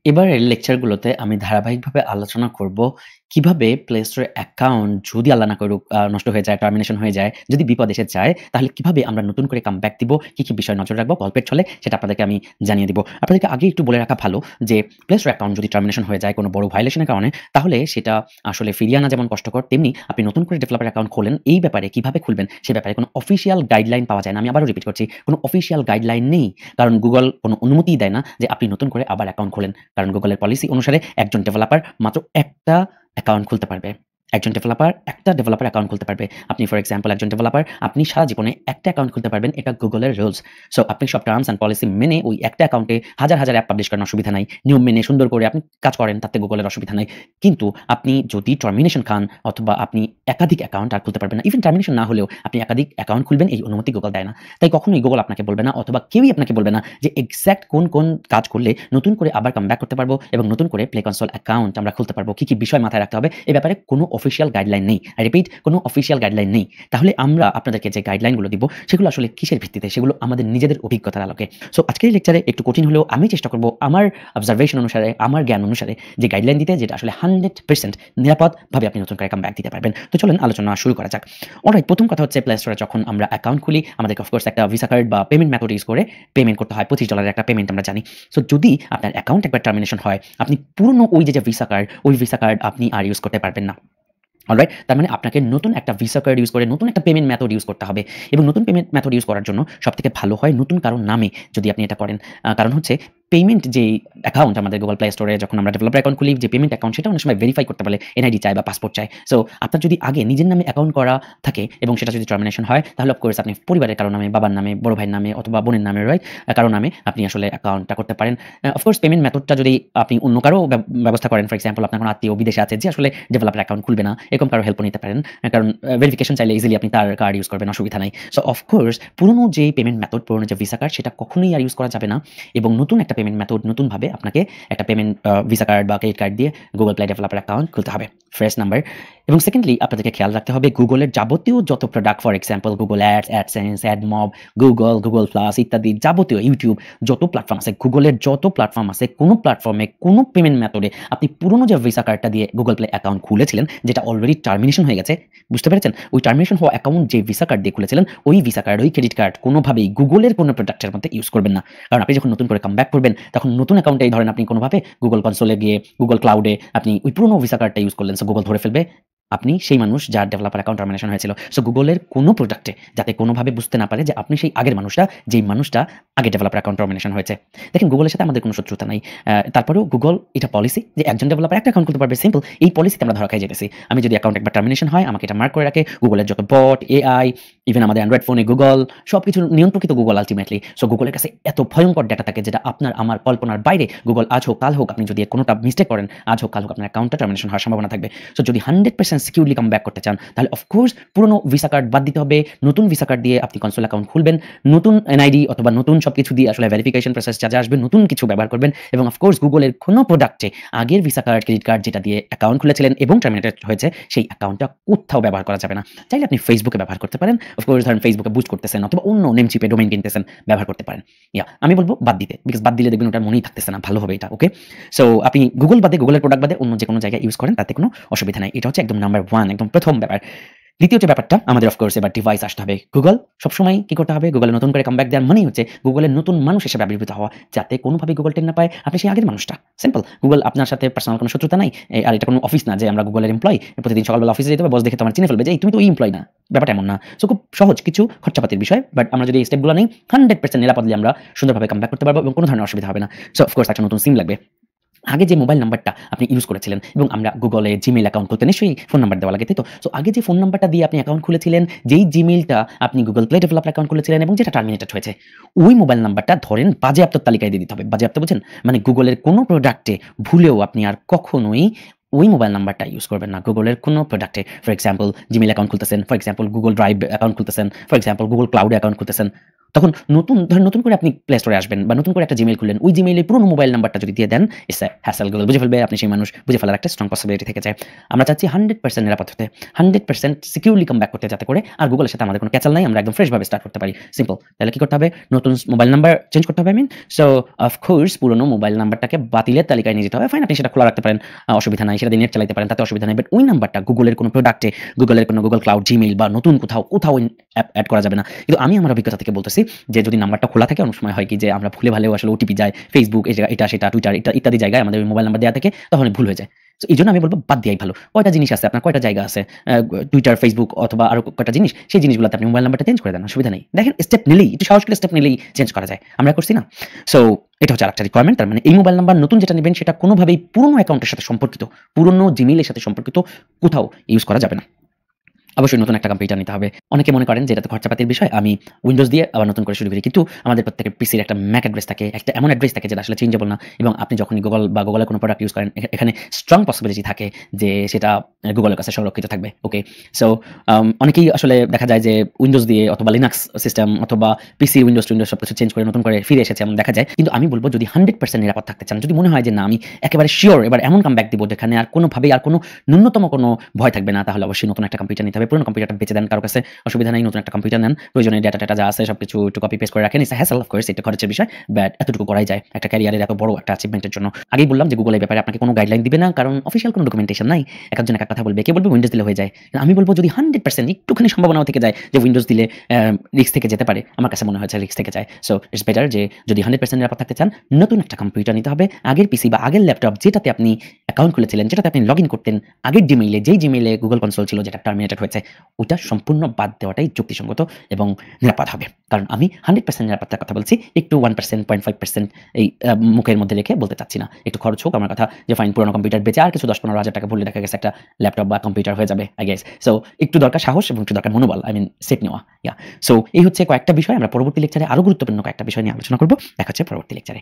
এবারের লেকচারগুলোতে আমি ধারাবাহিকভাবে আলোচনা করব কিভাবে প্লে স্টোরে অ্যাকাউন্ট যদি আল্লাহ না করুক নষ্ট হয়ে যায়, টার্মিনেশন হয়ে যায়, যদি বিপদ এসে যায় তাহলে কিভাবে আমরা নতুন করে কামব্যাক দিব, কি বিষয় নজর রাখবো গল্পের ছলে সেটা আপনাদেরকে আমি জানিয়ে দিব। আপনাদেরকে আগে একটু বলে রাখা ভালো যে প্লে স্টোর অ্যাকাউন্ট যদি টার্মিনেশন হয়ে যায় কোনো বড় ভায়োলেশনের কারণে, তাহলে সেটা আসলে ফিরিয়ে আনা যেমন কষ্টকর, তেমনি আপনি নতুন করে ডেভেলপার অ্যাকাউন্ট খোলেন, এই ব্যাপারে কিভাবে খুলবেন সে ব্যাপারে কোনো অফিসিয়াল গাইডলাইন পাওয়া যায় না। আমি আবারও রিপিট করছি, কোনো অফিসিয়াল গাইডলাইন নেই। কারণ গুগল কোনো অনুমতিই দেয় না যে আপনি নতুন করে আবার অ্যাকাউন্ট খোলেন। কারণ গুগলের পলিসি অনুসারে একজন ডেভেলপার মাত্র একটা অ্যাকাউন্ট খুলতে পারবে। একজন ডেভেলপার একটা ডেভেলপার অ্যাকাউন্ট খুলতে পারবে। আপনি ফর এক্সাম্পল একজন ডেভেলপার, আপনি সারা জীবনে একটা অ্যাকাউন্ট খুলতে পারবেন। এটা গুগলের রুলস। সো আপনি সব টার্মস অ্যান্ড পলিসি মেনে ওই একটা অ্যাকাউন্টে হাজার অ্যাপ পাবলিশ করেন, অসুবিধা নাই। নিয়ম মেনে সুন্দর করে আপনি কাজ করেন, তাতে গুগলের অসুবিধা নাই। কিন্তু আপনি যদি টার্মিনেশন খান অথবা আপনি একাধিক অ্যাকাউন্ট আর খুলতে পারবেন না। ইভেন টার্মিনেশন না হলেও আপনি একাধিক অ্যাকাউন্ট খুলবেন, এই অনুমতি গুগল দেয় না। তাই কখনোই গুগল আপনাকে বলবে না অথবা কেউই আপনাকে বলবে না যে এক্সাক্ট কোন কাজ করলে নতুন করে আবার কামব্যাক করতে পারবো এবং নতুন করে প্লে কনসোল অ্যাকাউন্ট আমরা খুলতে পারবো। কি বিষয় মাথায় রাখতে হবে এ ব্যাপারে কোনো অফিসিয়াল গাইডলাইন নেই। আই রিপিট, কোনো অফিসিয়াল গাইডলাইন নেই। তাহলে আমরা আপনাদেরকে যে গাইডলাইনগুলো দিব সেগুলো আসলে কিসের ভিত্তিতে? সেগুলো আমাদের নিজেদের অভিজ্ঞতার আলোকে। সো আজকের এই লেকচারে একটু কঠিন হলেও আমি চেষ্টা করব আমার অবজারভেশন অনুসারে, আমার জ্ঞান অনুসারে যে গাইডলাইন দিতে, যেটা আসলে 100% নিরাপদভাবে আপনি নতুন করে কামব্যাক দিতে পারবেন। তো চলুন আলোচনা শুরু করা যাক। অলরাইট, প্রথম কথা হচ্ছে প্লে স্টোরে যখন আমরা অ্যাকাউন্ট খুলি আমাদেরকে অফকোর্স একটা ভিসা কার্ড বা পেমেন্ট মেথড ইউজ করে পেমেন্ট করতে হয়। $25 একটা পেমেন্ট আমরা জানি। সো যদি আপনার অ্যাকাউন্ট একবার টার্মিনেশন হয়, আপনি পুরনো ওই যে ভিসা কার্ড, ওই ভিসা কার্ড আপনি আর ইউজ করতে পারবেন না। অলরাইট, তার মানে আপনাকে নতুন একটা ভিসা কার্ড ইউজ করে নতুন একটা পেমেন্ট মেথড ইউজ করতে হবে এবং নতুন পেমেন্ট মেথড ইউজ করার জন্য সবথেকে ভালো হয় নতুন কারো নামে যদি আপনি এটা করেন। কারণ হচ্ছে পেমেন্ট যেই অ্যাকাউন্ট আমাদের গুগল প্লে স্টোরে যখন আমরা ডেভেলপার অ্যাকাউন্ট খুলি, যে পেমেন্ট অ্যাকাউন্ট সেটা অনেক সময় ভেরিফাই করতে বলে, এনআইডি চায় বা পাসপোর্ট চায়। সো আপনার যদি আগে নিজের নামে অ্যাকাউন্ট করা থাকে এবং সেটা যদি টার্মিনেশন হয়, তাহলে অফকোর্স আপনি পরিবারের কারো নামে, বাবার নামে, বড় ভাইয়ের নামে অথবা বোনের নামে, রাইট, কারো নামে আপনি আসলে অ্যাকাউন্টটা করতে পারেন। অফকোর্স পেমেন্ট মেথডটা যদি আপনি অন্য কারো ব্যবস্থা করেন, ফর এক্সাম্পল আপনার কোনো আত্মীয় বিদেশে আছে যে আসলে ডেভেলপার অ্যাকাউন্ট খুলবে না, এরকম কারো হেল্প নিতে পারেন। কারণ ভেরিফিকেশন চাইলে ইজিলি আপনি তার কার্ড ইউজ করবেন, অসুবিধা নাই। সো অফকোর্স পুরনো যে পেমেন্ট মেথড, পুরনো যে ভিসা কার্ড সেটা কখনোই আর ইউজ করা যাবে না এবং নতুন একটা পেমেন্ট মেথড, নতুনভাবে আপনাকে একটা পেমেন্ট ভিসা কার্ড বা ক্রেডিট কার্ড দিয়ে গুগল প্লে ডেভেলপার অ্যাকাউন্ট খুলতে হবে, ফার্স্ট নাম্বার। এবং সেকেন্ডলি আপনাদেরকে খেয়াল রাখতে হবে গুগলের যাবতীয় যত product, for example Google ads, AdSense, AdMob, Google plus ইত্যাদি যাবতীয় ইউটিউব যত প্ল্যাটফর্ম আছে, গুগলের যত প্ল্যাটফর্ম আছে, কোনো প্ল্যাটফর্মে কোনো পেমেন্ট মেথডে আপনি পুরনো যে ভিসা কার্ডটা দিয়ে গুগল প্লে অ্যাকাউন্ট খুলেছিলেন, যেটা অলরেডি টার্মিনেশন হয়ে গেছে, বুঝতে পেরেছেন? ওই টার্মিনেশন হওয়া অ্যাকাউন্ট যে ভিসা কার্ড দিয়ে খুলেছিলেন, ওই ভিসা কার্ড, ওই ক্রেডিট কার্ড কোনোভাবেই গুগলের কোনো প্রোডাক্টের মধ্যে ইউজ করবেন না। কারণ আপনি যখন নতুন করে কামব্যাক করবেন, তখন নতুন অ্যাকাউন্টেই ধরেন আপনি কোনোভাবে গুগল কনসোলে গিয়ে গুগল ক্লাউডে আপনি ওই পুরনো ভিসা কার্ডটা ইউজ করলেন। সো গুগল ধরে ফেলবে আপনি সেই মানুষ যার ডেভেলপার অ্যাকাউন্ট টার্মিনেশন হয়েছিল। সো গুগলের কোনো প্রোডাক্টে যাতে কোনোভাবে বুঝতে না পারে যে আপনি সেই আগের মানুষটা, যেই মানুষটা আগে ডেভেলপার অ্যাকাউন্ট টার্মিনেশন হয়েছে। দেখেন গুগলের সাথে আমাদের কোনো শত্রুতা নাই। তারপরেও গুগল এটা পলিসি যে একজন ডেভেলপার একটা অ্যাকাউন্ট খুলতে পারবে, সিম্পল। এই পলিসিতে আমরা ধরা খাই যেতেছি। আমি যদি অ্যাকাউন্ট একবার টার্মিনেশন হয়, আমাকে এটা মার্ক করে রাখে গুগলের যত বট, এআই, ইভেন আমাদের অ্যান্ড্রয়েড ফোনে গুগল, সবকিছু নিয়ন্ত্রিত গুগল আলটিমেটলি। সো গুগলের কাছে এত ভয়ঙ্কর ডেটা থাকে যেটা আপনার আমার কল্পনার বাইরে। গুগল আজ হোক কাল হোক, আপনি যদি কোনোটা মিস্টেক করেন, আজ হোক কাল হোক আপনার অ্যাকাউন্টটা টার্মিনেশন হওয়ার সম্ভাবনা থাকবে। সো যদি 100% সিকিউরলি কাম ব্যাক করতে চান, তাহলে অফকোর্স পুরনো ভিসা কার্ড বাদ দিতে হবে, নতুন ভিসা কার্ড দিয়ে আপনি কনসোল অ্যাকাউন্ট খুলবেন, নতুন এনআইডি অথবা নতুন সবকিছু দিয়ে আসলে ভেরিফিকেশন প্রসেস যা আসবে, নতুন কিছু ব্যবহার করবেন এবং অফকোর্স গুগলের কোনো প্রোডাক্টে আগের ভিসা কার্ড, ক্রেডিট কার্ড যেটা দিয়ে অ্যাকাউন্ট খুলেছিলেন এবং টার্মিনেটেড হয়েছে, সেই অ্যাকাউন্টটা কোথাও ব্যবহার করা যাবে না। চাইলে আপনি ফেসবুকে ব্যবহার করতে পারেন, অফকোর্স ধরেন ফেসবুকে বুস্ট করতেছেন অথবা অন্য নেম চিপে ডোমেইন কিনতেছেন, ব্যবহার করতে পারেন। আমি বলবো বাদ দিতে, বিকজ বাদ দিলে দেখবেন ওটা মনেই থাকতেছে না, ভালো হবে এটা। ওকে, সো আপনি গুগল বাদে, গুগলের প্রোডাক্ট বাদে অন্য যে কোনো জায়গায় ইউজ করেন, তাতে কোনো অসুবিধা নাই। এটা হচ্ছে একদম নাম্বার 1, একদম প্রথম ব্যাপার। দ্বিতীয় যে ব্যাপারটা, আমাদের অফকোর্স এবার ডিভাইস আসতে হবে। গুগল সবসময় কি করতে হবে? গুগলে নতুন করে কামব্যাক দেওয়ার মানেই হচ্ছে গুগলের নতুন মানুষ হিসেবে আবির্ভূত হওয়া, যাতে কোনোভাবে গুগল টের না পায় আপনি সেই আগের মানুষটা। সিম্পল। গুগল আপনার সাথে পার্সোনাল কোনো শত্রুতা নাই। আর এটা কোনো অফিস না যে আমরা গুগলের এমপ্লয়, প্রতিদিন সকালবেলা অফিসে যেতে হবে, বস দেখে তোমার চিনে ফেলবে যে এই তুমি তো ওই এমপ্লয় না। ব্যাপারটা এমন না। সো খুব সহজ কিছু খরচাপাতির বিষয়, বাট আমরা যদি এই স্টেপগুলো নেই, 100% নিরাপদে আমরা সুন্দরভাবে কামব্যাক করতে পারবো এবং কোনো ধরনের অসুবিধা হবে না। সো অফকোর্স একটা নতুন সিম লাগবে। আগে যে মোবাইল নাম্বারটা আপনি ইউজ করেছিলেন এবং আমরা গুগলে জিমেইল অ্যাকাউন্ট খুলতে নিশ্চয়ই ফোন নাম্বার দেওয়া লাগে, তাই তো? সো আগে যে ফোন নাম্বারটা দিয়ে আপনি অ্যাকাউন্ট খুলেছিলেন, যেই জিমেইলটা আপনি গুগল প্লে ডেভেলপার অ্যাকাউন্ট খুলেছিলেন এবং যেটা টার্মিনেটেড হয়েছে, ওই মোবাইল নাম্বারটা ধরেন বাজেয়াপ্ত তালিকায় দিয়ে দিতে হবে। বাজেয়াপ্ত বুঝেন? মানে গুগলের কোনো প্রোডাক্টে ভুলেও আপনি আর কখনোই ওই মোবাইল নাম্বারটা ইউজ করবেন না। গুগলের কোনো প্রোডাক্টে, ফর এক্সাম্পল জিমেইল অ্যাকাউন্ট খুলতেছেন, for example Google drive account খুলতেছেন, for example Google cloud account খুলতেছেন, তখন ধরেন নতুন করে আপনি প্লে স্টোরে আসবেন বা নতুন করে একটা জিমেইল খুললেন। ওই জিমেইলে পুরনো মোবাইল নাম্বারটা যদি দিয়ে দেন, ইটস আ হ্যাসেল। গুগল বুঝে ফেলবে, আপনি সেই মানুষ, বুঝে ফেলার একটা স্ট্রং পসিবিলিটি থেকে যায়। আমরা চাচ্ছি 100% নিরাপদ হতে, 100% সিকিউরলি কাম ব্যাক করতে, যাতে করে আর গুগলের সাথে আমাদের কোনো ক্যাচাল নাই, আমরা একদম ফ্রেশ ভাবে স্টার্ট করতে পারি। সিম্পল। তাহলে কি করতে হবে? নতুন মোবাইল নাম্বার চেঞ্জ করতে হবে, সো অফ কোর্স পুরনো মোবাইল নাম্বারটাকে বাতিলের তালিকায় নিয়ে যেতে হবে। ফাইন, আপনি সেটা খোলা রাখতে পারেন, অসুবিধা নাই। সেটা দিয়ে নেট চালাতে পারেন, তাতে অসুবিধা নাই। বাট ওই নাম্বারটা গুগলের কোনো প্রোডাক্টে, গুগলের কোনো গুগল ক্লাউড, জিমেইল বা নতুন কোথাও এড করা যাবে না। কিন্তু আমি আমার অভিজ্ঞতা থেকে বলতেছি যে যদি নাম্বারটা খোলা থাকে, অনেক সময় হয় কি যে আমরা ভুলে ভালেও আসলে ওটিপি যায়, ফেসবুক এটা সেটা, টুইটার ইত্যাদি জায়গায় আমাদের মোবাইল নাম্বার দেওয়া থাকে, তখন ভুল হয়ে যায়। তো এই জন্য আমি বলবো বাদ দেওয়াই ভালো। কয়টা জিনিস আছে আপনার, কয়টা জায়গা আছে, টুইটার, ফেসবুক অথবা আরো কয়টা জিনিস, সেই জিনিসগুলোতে আপনি মোবাইল নাম্বারটা চেঞ্জ করে দেন, অসুবিধা নেই। দেখেন স্টেপ নিলেই, একটু সাহস করে স্টেপ নিলেই চেঞ্জ করা যায়। আমরা করছি না? সো এটা হচ্ছে আরেকটা রিকোয়ারমেন্ট। তার মানে এই মোবাইল নাম্বার নতুন যেটা নেবেন সেটা কোনোভাবেই পুরনো অ্যাকাউন্টের সাথে সম্পর্কিত, পুরনো জিমেইলের সাথে সম্পর্কিত কোথাও ইউজ করা যাবে না। অবশ্যই নতুন একটা কম্পিউটার নিতে হবে। অনেকে মনে করেন যে এটা তো খরচাপাতির বিষয়, আমি উইন্ডোজ দিয়ে আবার নতুন করে শুরু করি। কিন্তু আমাদের প্রত্যেকের পিসির একটা ম্যাক অ্যাড্রেস থাকে, একটা এমন অ্যাড্রেস থাকে যেটা আসলে চেঞ্জেবল না, এবং আপনি যখনই গুগল বা গুগলের কোনো প্রোডাক্ট ইউজ করেন, এখানে স্ট্রং পসিবিলিটি থাকে যে সেটা গুগলের কাছে সংরক্ষিত থাকবে। ওকে, সো অনেকেই আসলে দেখা যায় যে উইন্ডোজ দিয়ে অথবা লিনাক্স সিস্টেম অথবা পিসি উইন্ডোজ সবকিছু চেঞ্জ করে নতুন করে ফিরে এসেছে এমন দেখা যায়। কিন্তু আমি বলবো যদি 100% নিরাপদ থাকতে চান, যদি মনে হয় যে না আমি একেবারে শিওর এবার এমন কাম ব্যাক দিব যেখানে আর কোনোভাবেই আর কোনো ন্যূনতম কোনো ভয় থাকবে না, তাহলে অবশ্যই নতুন একটা কম্পিউটার নিতে হবে। পুরনো কম্পিউটারটা বেচে দেন কারো কাছে, অসুবিধা নাই। নতুন একটা কম্পিউটার নেন, প্রয়োজনে ডেটা যা আছে সবকিছু একটু কপি পেস্ট করে রাখেন। ইটস হ্যাসেল, অফ কোর্স, এটা খরচের বিষয়, বাট এতটুকু করাই যায় একটা ক্যারিয়ারের এত বড় একটা অ্যাচিভমেন্টের জন্য। আগেই বললাম যে গুগল এই ব্যাপারে আপনাকে কোনো গাইডলাইন দিবে না, কারণ অফিসিয়াল কোনো ডকুমেন্টেশন নাই। একজন এক কথা বলবে, কে বলবে উইন্ডোজ দিলে হয়ে যায়। আমি বলবো যদি 100% একটুখানি সম্ভাবনাও থেকে যায় যে উইন্ডোজ দিলে রিস্ক থেকে যেতে পারে, আমার কাছে মনে হয়েছে রিস্ক থেকে যায়। সো ইটস বেটার যে যদি 100% নিরাপদ থাকতে চান, নতুন একটা কম্পিউটার নিতে হবে। আগের পিসি বা আগের ল্যাপটপ যেটাতে আপনি অ্যাকাউন্ট খুলেছিলেন, যেটাতে আপনি লগ ইন করতেন, আগের জিমেইলে, যেই জিমেইলে গুগল কনসোল ছিল যেটা টার্মিনেটেড হয়েছে, ওটা সম্পূর্ণ বাদ দেওয়াটাই যুক্তিসঙ্গত এবং নিরাপদ হবে। কারণ আমি 100% নিরাপত্তার কথা বলছি, একটু 1%, 0.5% এই মুখের মধ্যে রেখে বলতে চাচ্ছি না। একটু খরচ হোক আমার কথা, যে ফাইন পুরোনো কম্পিউটার বেচে আর কিছু 10-15 হাজার টাকা ভরলে দেখা গেছে একটা ল্যাপটপ বা কম্পিউটার হয়ে যাবে, আই গেস। সো একটু দরকার সাহস এবং একটু দরকার মনোবল, আই মিন সেট নেওয়া। সো এই হচ্ছে কয়েকটা বিষয়। আমরা পরবর্তী লেকচারে আরো গুরুত্বপূর্ণ কয়েকটা বিষয় নিয়ে আলোচনা করব। দেখা হচ্ছে পরবর্তী লেকচারে।